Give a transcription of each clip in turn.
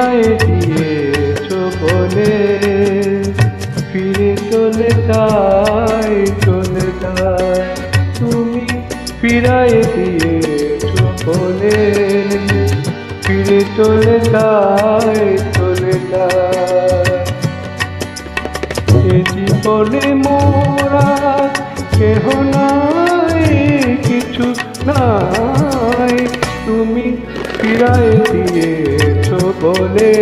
ফিরায়ে দিয়েছো বলে ফিরে চলে যায় তুমি ফিরায়ে দিয়েছো বলে ফিরে চলে যায় এ জীবনে মোরা কেহ নাই কিছু নাই তুমি ফিরায়ে দিয়েছো বলে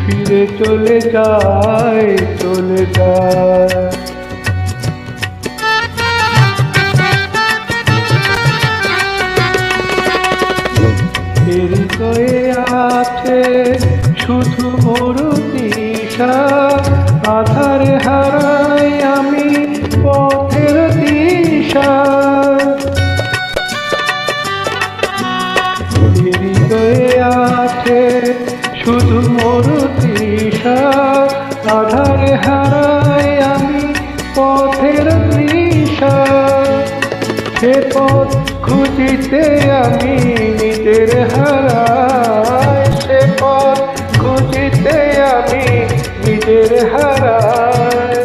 ফিরে চলে যায় হৃদয়ে আছে শুধু মোর দিশা আধারে হারাই আমি পথের দিশা হৃদয়ে আছে শুধু মোর দিশা আধারে হারাই আমি পথের দিশা সে পথ খুঁজিতে আমি নিজের হারাই সে পথ খুঁজিতে আমি নিজের হারাই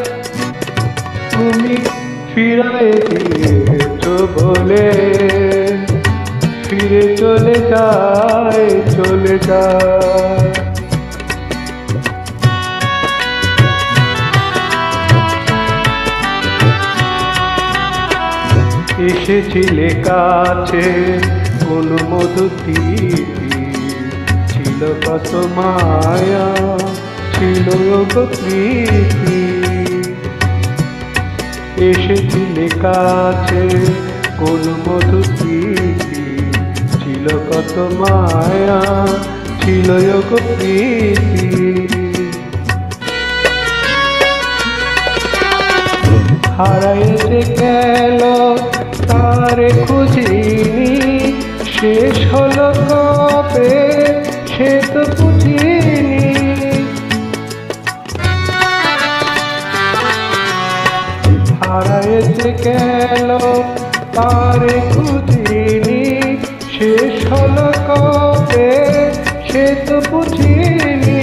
তুমি ফিরায়ে দিয়েছো বলে ফিরে চলে যায় এসেছিলে কাছে কোন মধুতিথি ছিল কত মায়া ছিল প্রীতি এসেছিলে কাছে কোন মধুতিথি ছিল কত মায়া ছিল প্রীতি হারাইতে গেল তারে খুঁজিনি শেষ হলো কবে সে তো বুঝিনি হারাইতে গেল তারে খুঁজিনি শেষ হলো কবে সে তো বুঝিনি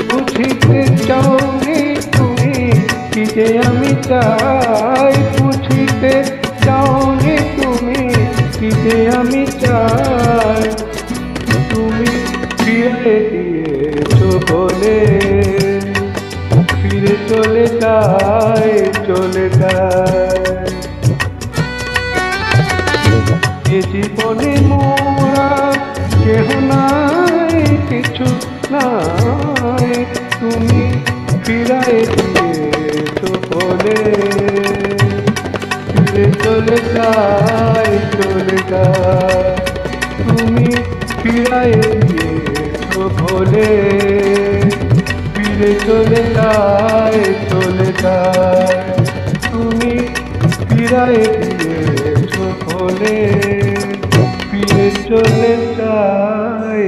বুঝিতে চাওনি তুমি কি যে আমি চাই বুঝিতে চাওনি তুমি কি যে আমি চাই তুমি ফিরে দিয়েছো বলে ফিরে চলে যায় এ জীবনে মোরা কেহ নাই কিছু নাই তুমি ফিরায়ে দিয়েছো বলে ফিরে চলে যায় তুমি ফিরায়ে দিয়েছো বলে ফিরে চলে যায় তুমি ফিরায়ে দিয়েছো বলে ফিরে চলে যায়